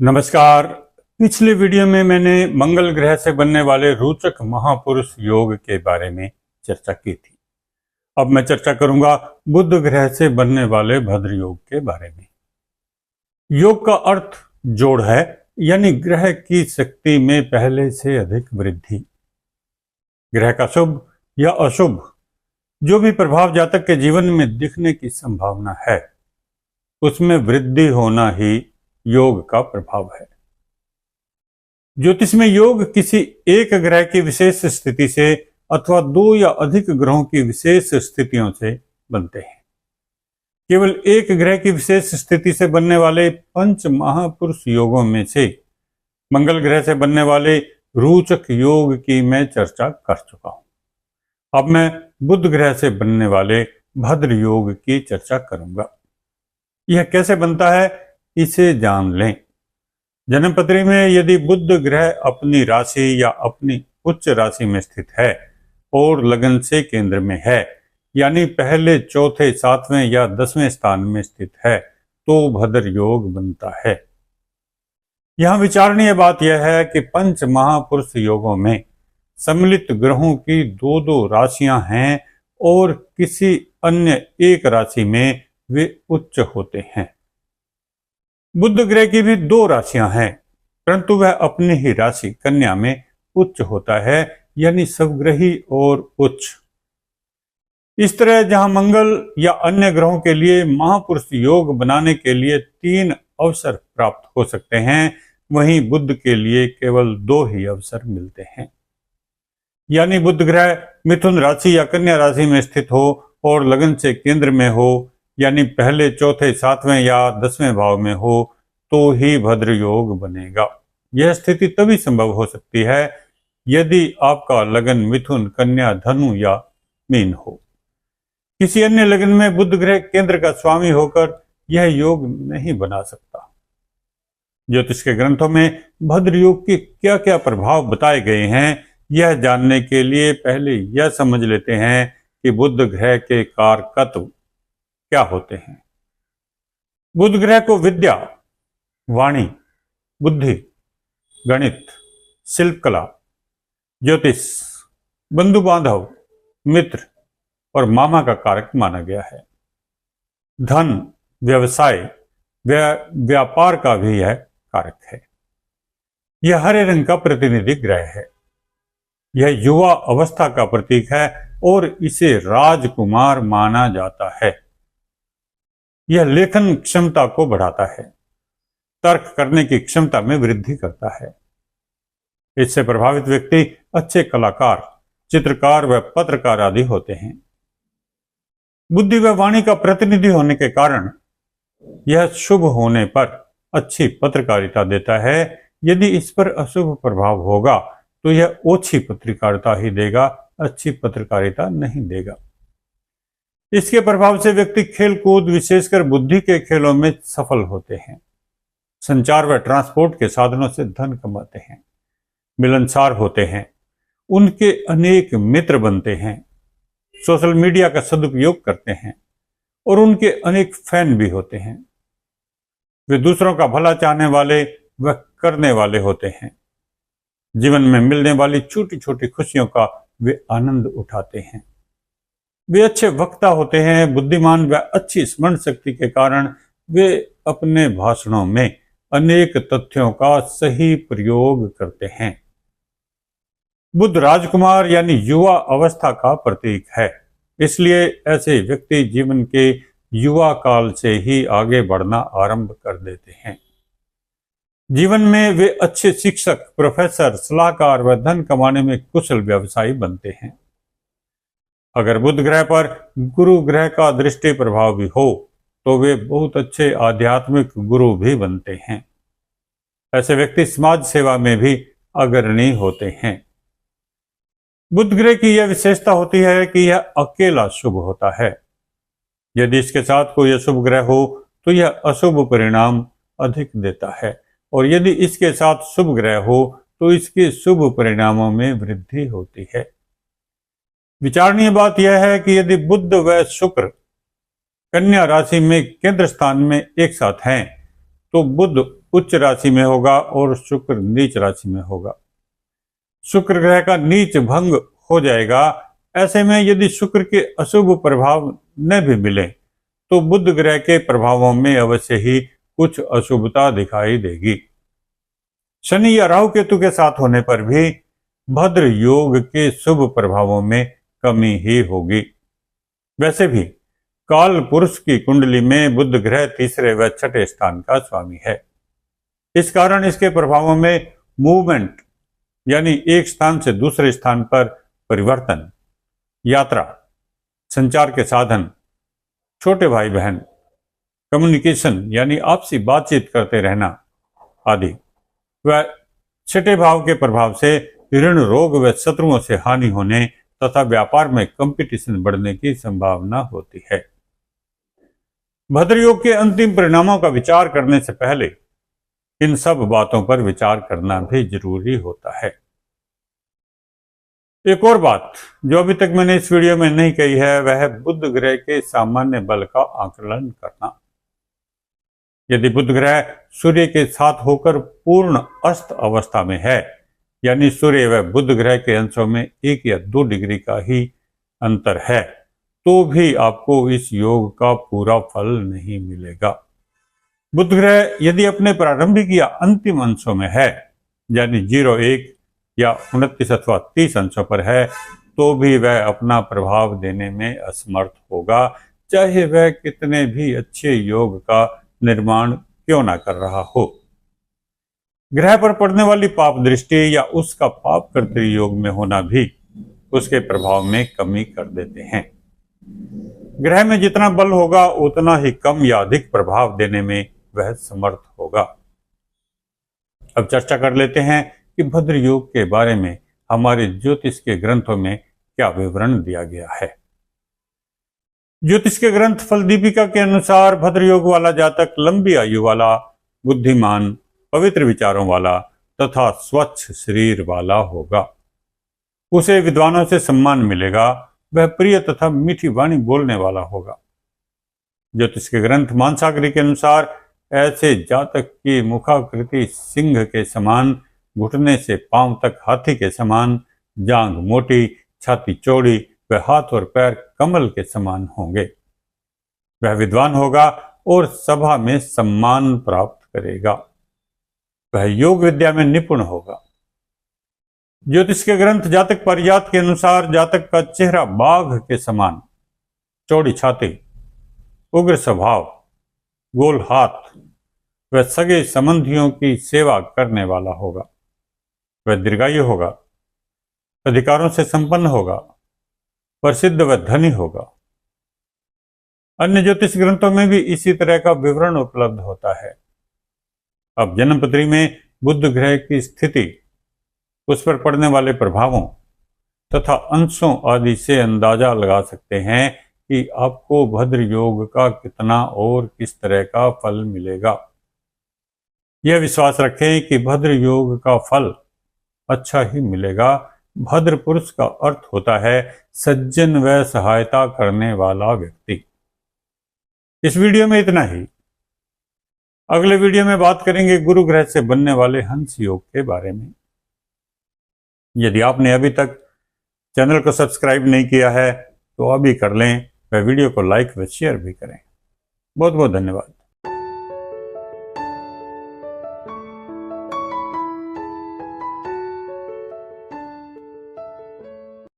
नमस्कार। पिछले वीडियो में मैंने मंगल ग्रह से बनने वाले रोचक महापुरुष योग के बारे में चर्चा की थी। अब मैं चर्चा करूंगा बुध ग्रह से बनने वाले भद्र योग के बारे में। योग का अर्थ जोड़ है, यानी ग्रह की शक्ति में पहले से अधिक वृद्धि। ग्रह का शुभ या अशुभ जो भी प्रभाव जातक के जीवन में दिखने की संभावना है, उसमें वृद्धि होना ही योग का प्रभाव है। ज्योतिष में योग किसी एक ग्रह की विशेष स्थिति से अथवा दो या अधिक ग्रहों की विशेष स्थितियों से बनते हैं। केवल एक ग्रह की विशेष स्थिति से बनने वाले पंच महापुरुष योगों में से मंगल ग्रह से बनने वाले रोचक योग की मैं चर्चा कर चुका हूं। अब मैं बुध ग्रह से बनने वाले भद्र योग की चर्चा करूंगा। यह कैसे बनता है, इसे जान लें। जन्मपत्री में यदि बुध ग्रह अपनी राशि या अपनी उच्च राशि में स्थित है और लगन से केंद्र में है, यानी पहले, चौथे, सातवें या 10वें स्थान में स्थित है, तो भद्र योग बनता है। यहां विचारणीय बात यह है कि पंच महापुरुष योगों में सम्मिलित ग्रहों की दो दो राशियां हैं और किसी अन्य एक राशि में वे उच्च होते हैं। बुध ग्रह की भी दो राशियां हैं, परंतु वह अपनी ही राशि कन्या में उच्च होता है, यानी स्वग्रही और उच्च। इस तरह जहां मंगल या अन्य ग्रहों के लिए महापुरुष योग बनाने के लिए 3 अवसर प्राप्त हो सकते हैं, वहीं बुध के लिए केवल 2 ही अवसर मिलते हैं। यानी बुध ग्रह मिथुन राशि या कन्या राशि में स्थित हो और लगन से केंद्र में हो, यानी पहले, चौथे, सातवें या 10वें भाव में हो, तो ही भद्र योग बनेगा। यह स्थिति तभी संभव हो सकती है यदि आपका लगन मिथुन, कन्या, धनु या मीन हो। किसी अन्य लगन में बुध ग्रह केंद्र का स्वामी होकर यह योग नहीं बना सकता। ज्योतिष के ग्रंथों में भद्र योग के क्या क्या प्रभाव बताए गए हैं, यह जानने के लिए पहले यह समझ लेते हैं कि बुध ग्रह के कारकत्व क्या होते हैं। बुध ग्रह को विद्या, वाणी, बुद्धि, गणित, शिल्पकला, ज्योतिष, बंधु बांधव, मित्र और मामा का कारक माना गया है। धन, व्यवसाय, व्यापार का भी यह कारक है। यह हरे रंग का प्रतिनिधि ग्रह है। यह युवा अवस्था का प्रतीक है और इसे राजकुमार माना जाता है। यह लेखन क्षमता को बढ़ाता है, तर्क करने की क्षमता में वृद्धि करता है। इससे प्रभावित व्यक्ति अच्छे कलाकार, चित्रकार व पत्रकार आदि होते हैं। बुद्धि व वाणी का प्रतिनिधि होने के कारण यह शुभ होने पर अच्छी पत्रकारिता देता है। यदि इस पर अशुभ प्रभाव होगा तो यह ओछी पत्रकारिता ही देगा, अच्छी पत्रकारिता नहीं देगा। इसके प्रभाव से व्यक्ति खेल कूद, विशेषकर बुद्धि के खेलों में सफल होते हैं। संचार व ट्रांसपोर्ट के साधनों से धन कमाते हैं, मिलनसार होते हैं, उनके अनेक मित्र बनते हैं, सोशल मीडिया का सदुपयोग करते हैं और उनके अनेक फैन भी होते हैं। वे दूसरों का भला चाहने वाले व करने वाले होते हैं। जीवन में मिलने वाली छोटी छोटी खुशियों का वे आनंद उठाते हैं। वे अच्छे वक्ता होते हैं, बुद्धिमान व अच्छी स्मरण शक्ति के कारण वे अपने भाषणों में अनेक तथ्यों का सही प्रयोग करते हैं। बुध राजकुमार यानी युवा अवस्था का प्रतीक है, इसलिए ऐसे व्यक्ति जीवन के युवा काल से ही आगे बढ़ना आरंभ कर देते हैं। जीवन में वे अच्छे शिक्षक, प्रोफेसर, सलाहकार व धन कमाने में कुशल व्यवसायी बनते हैं। अगर बुध ग्रह पर गुरु ग्रह का दृष्टि प्रभाव भी हो तो वे बहुत अच्छे आध्यात्मिक गुरु भी बनते हैं। ऐसे व्यक्ति समाज सेवा में भी अग्रणी होते हैं। बुध ग्रह की यह विशेषता होती है कि यह अकेला शुभ होता है। यदि इसके साथ कोई अशुभ ग्रह हो तो यह अशुभ परिणाम अधिक देता है, और यदि इसके साथ शुभ ग्रह हो तो इसके शुभ परिणामों में वृद्धि होती है। विचारणीय बात यह है कि यदि बुध व शुक्र कन्या राशि में केंद्र स्थान में एक साथ हैं तो बुध उच्च राशि में होगा और शुक्र नीच राशि में होगा। शुक्र ग्रह का नीच भंग हो जाएगा। ऐसे में यदि शुक्र के अशुभ प्रभाव न भी मिले तो बुध ग्रह के प्रभावों में अवश्य ही कुछ अशुभता दिखाई देगी। शनि या राहु केतु के साथ होने पर भी भद्र योग के शुभ प्रभावों में कमी ही होगी। वैसे भी काल पुरुष की कुंडली में बुध ग्रह तीसरे व छठे स्थान का स्वामी है। इस कारण इसके प्रभावों में मूवमेंट यानी एक स्थान से दूसरे स्थान पर परिवर्तन, यात्रा, संचार के साधन, छोटे भाई बहन, कम्युनिकेशन यानी आपसी बातचीत करते रहना आदि व छठे भाव के प्रभाव से ऋण, रोग व शत्रुओं से हानि होने तथा व्यापार में कंपटीशन बढ़ने की संभावना होती है। भद्र योग के अंतिम परिणामों का विचार करने से पहले इन सब बातों पर विचार करना भी जरूरी होता है। एक और बात जो अभी तक मैंने इस वीडियो में नहीं कही है वह है बुध ग्रह के सामान्य बल का आकलन करना। यदि बुध ग्रह सूर्य के साथ होकर पूर्ण अस्त अवस्था में है, यानी सूर्य व बुध ग्रह के अंशों में 1 या 2 डिग्री का ही अंतर है, तो भी आपको इस योग का पूरा फल नहीं मिलेगा। बुध ग्रह यदि अपने प्रारंभिक या अंतिम अंशों में है, यानी 0, 1 या 29 अथवा 30 अंशों पर है, तो भी वह अपना प्रभाव देने में असमर्थ होगा, चाहे वह कितने भी अच्छे योग का निर्माण क्यों ना कर रहा हो। ग्रह पर पड़ने वाली पाप दृष्टि या उसका पाप कर्तृ योग में होना भी उसके प्रभाव में कमी कर देते हैं। ग्रह में जितना बल होगा उतना ही कम या अधिक प्रभाव देने में वह समर्थ होगा। अब चर्चा कर लेते हैं कि भद्र योग के बारे में हमारे ज्योतिष के ग्रंथों में क्या विवरण दिया गया है। ज्योतिष के ग्रंथ फल दीपिका के अनुसार भद्र योग वाला जातक लंबी आयु वाला, बुद्धिमान, पवित्र विचारों वाला तथा स्वच्छ शरीर वाला होगा। उसे विद्वानों से सम्मान मिलेगा। वह प्रिय तथा मीठी वाणी बोलने वाला होगा। ज्योतिष के ग्रंथ मानसागरी के अनुसार ऐसे जातक की मुखाकृति सिंह के समान, घुटने से पांव तक हाथी के समान, जांघ मोटी, छाती चौड़ी व हाथ और पैर कमल के समान होंगे। वह विद्वान होगा और सभा में सम्मान प्राप्त करेगा। वह योग विद्या में निपुण होगा। ज्योतिष के ग्रंथ जातक पारिजात के अनुसार जातक का चेहरा बाघ के समान, चौड़ी छाती, उग्र स्वभाव, गोल हाथ, वह सगे संबंधियों की सेवा करने वाला होगा। वह दीर्घायु होगा, अधिकारों से संपन्न होगा, प्रसिद्ध व धनी होगा। अन्य ज्योतिष ग्रंथों में भी इसी तरह का विवरण उपलब्ध होता है। अब जन्मपत्री में बुध ग्रह की स्थिति, उस पर पड़ने वाले प्रभावों तथा अंशों आदि से अंदाजा लगा सकते हैं कि आपको भद्र योग का कितना और किस तरह का फल मिलेगा। यह विश्वास रखें कि भद्र योग का फल अच्छा ही मिलेगा। भद्र पुरुष का अर्थ होता है सज्जन व सहायता करने वाला व्यक्ति। इस वीडियो में इतना ही। अगले वीडियो में बात करेंगे गुरु ग्रह से बनने वाले हंस योग के बारे में। यदि आपने अभी तक चैनल को सब्सक्राइब नहीं किया है तो अभी कर लें, वह वीडियो को लाइक व शेयर भी करें। बहुत बहुत धन्यवाद।